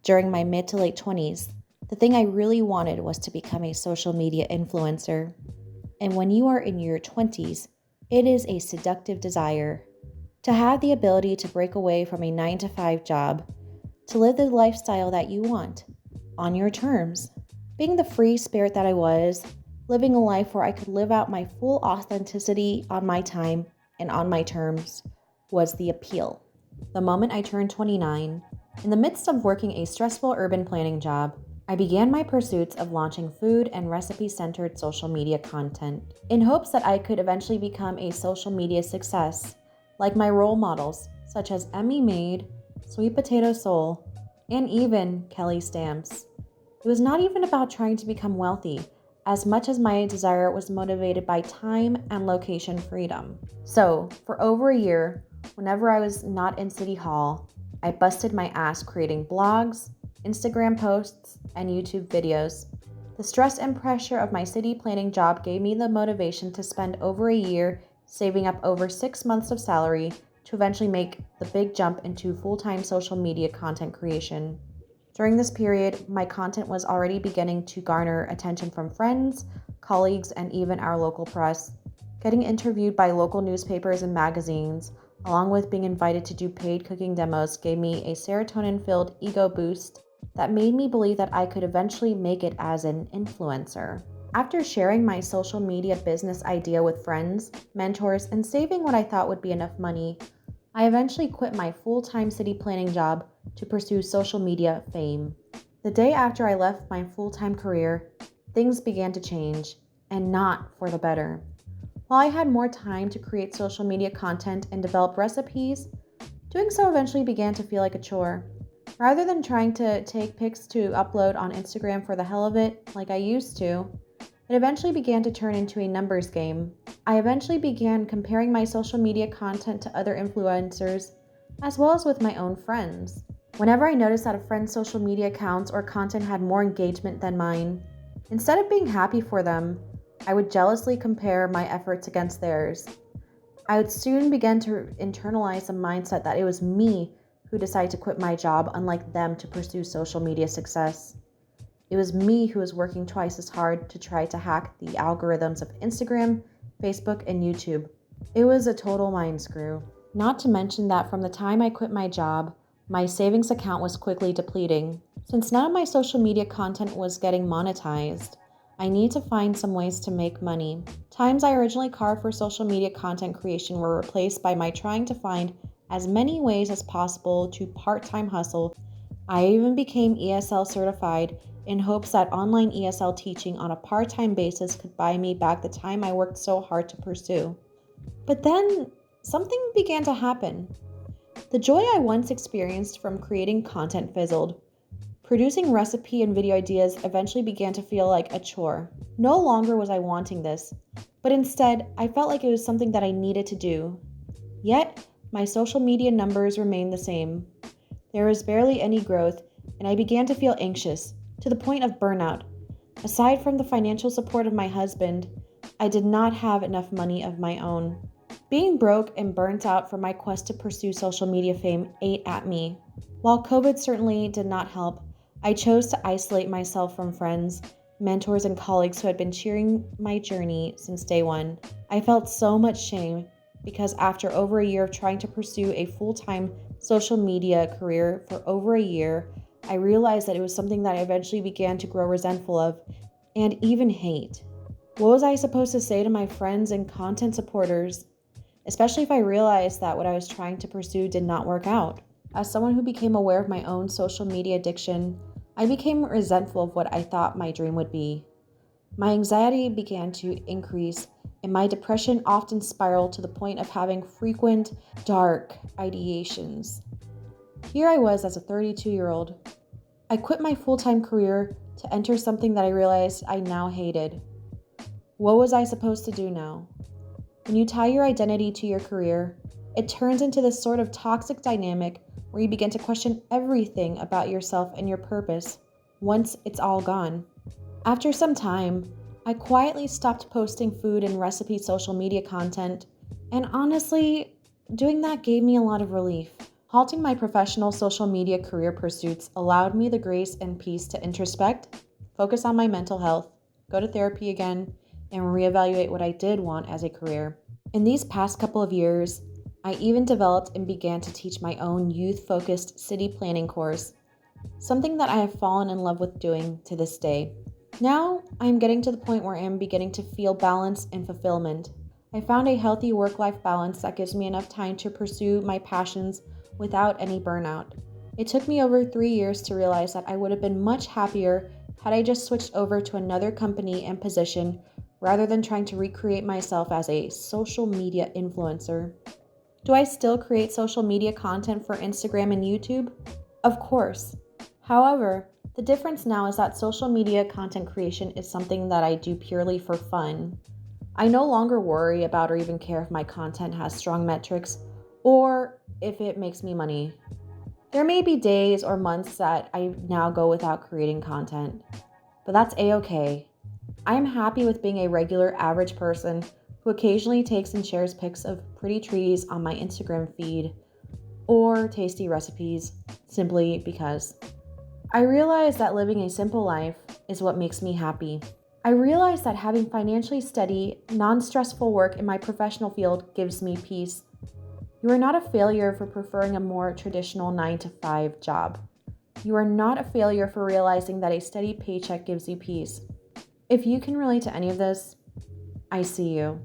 During my mid to late 20s, the thing I really wanted was to become a social media influencer. And when you are in your 20s, it is a seductive desire to have the ability to break away from a 9 to 5 job, to live the lifestyle that you want, on your terms. Being the free spirit that I was, living a life where I could live out my full authenticity on my time and on my terms, was the appeal. The moment I turned 29, in the midst of working a stressful urban planning job, I began my pursuits of launching food and recipe-centered social media content in hopes that I could eventually become a social media success, like my role models such as Emmy Made, Sweet Potato Soul, and even Kelly Stamps. It was not even about trying to become wealthy, as much as my desire was motivated by time and location freedom. So, for over a year, whenever I was not in City Hall, I busted my ass creating blogs, Instagram posts, and YouTube videos. The stress and pressure of my city planning job gave me the motivation to spend over a year saving up over 6 months of salary to eventually make the big jump into full-time social media content creation. During this period, my content was already beginning to garner attention from friends, colleagues, and even our local press. Getting interviewed by local newspapers and magazines, along with being invited to do paid cooking demos, gave me a serotonin-filled ego boost that made me believe that I could eventually make it as an influencer. After sharing my social media business idea with friends, mentors, and saving what I thought would be enough money, I eventually quit my full-time city planning job to pursue social media fame. The day after I left my full-time career, things began to change, and not for the better. While I had more time to create social media content and develop recipes, doing so eventually began to feel like a chore. Rather than trying to take pics to upload on Instagram for the hell of it, like I used to, it eventually began to turn into a numbers game. I eventually began comparing my social media content to other influencers, as well as with my own friends. Whenever I noticed that a friend's social media accounts or content had more engagement than mine, instead of being happy for them, I would jealously compare my efforts against theirs. I would soon begin to internalize the mindset that it was me who decided to quit my job, unlike them, to pursue social media success. It was me who was working twice as hard to try to hack the algorithms of Instagram, Facebook, and YouTube. It was a total mind screw. Not to mention that from the time I quit my job, my savings account was quickly depleting. Since none of my social media content was getting monetized, I need to find some ways to make money. Times I originally carved for social media content creation were replaced by my trying to find as many ways as possible to part-time hustle. I even became ESL certified in hopes that online ESL teaching on a part-time basis could buy me back the time I worked so hard to pursue. But then something began to happen. The joy I once experienced from creating content fizzled. Producing recipe and video ideas eventually began to feel like a chore. No longer was I wanting this, but instead I felt like it was something that I needed to do. Yet, my social media numbers remained the same. There was barely any growth, and I began to feel anxious, to the point of burnout. Aside from the financial support of my husband, I did not have enough money of my own. Being broke and burnt out from my quest to pursue social media fame ate at me. While COVID certainly did not help, I chose to isolate myself from friends, mentors, and colleagues who had been cheering my journey since day one. I felt so much shame because after over a year of trying to pursue a full-time social media career for over a year, I realized that it was something that I eventually began to grow resentful of and even hate. What was I supposed to say to my friends and content supporters, especially if I realized that what I was trying to pursue did not work out? As someone who became aware of my own social media addiction, I became resentful of what I thought my dream would be. My anxiety began to increase, and my depression often spiraled to the point of having frequent, dark ideations. Here I was as a 32-year-old. I quit my full-time career to enter something that I realized I now hated. What was I supposed to do now? When you tie your identity to your career, it turns into this sort of toxic dynamic where you begin to question everything about yourself and your purpose once it's all gone. After some time, I quietly stopped posting food and recipe social media content, and honestly, doing that gave me a lot of relief. Halting my professional social media career pursuits allowed me the grace and peace to introspect, focus on my mental health, go to therapy again, and reevaluate what I did want as a career. In these past couple of years, I even developed and began to teach my own youth-focused city planning course, something that I have fallen in love with doing to this day. Now, I am getting to the point where I am beginning to feel balance and fulfillment. I found a healthy work-life balance that gives me enough time to pursue my passions without any burnout. It took me over 3 years to realize that I would have been much happier had I just switched over to another company and position rather than trying to recreate myself as a social media influencer. Do I still create social media content for Instagram and YouTube? Of course. However, the difference now is that social media content creation is something that I do purely for fun. I no longer worry about or even care if my content has strong metrics or if it makes me money. There may be days or months that I now go without creating content, but that's a-okay. I am happy with being a regular average person who occasionally takes and shares pics of pretty trees on my Instagram feed or tasty recipes simply because. I realize that living a simple life is what makes me happy. I realize that having financially steady, non-stressful work in my professional field gives me peace. You are not a failure for preferring a more traditional 9-to-5 job. You are not a failure for realizing that a steady paycheck gives you peace. If you can relate to any of this, I see you.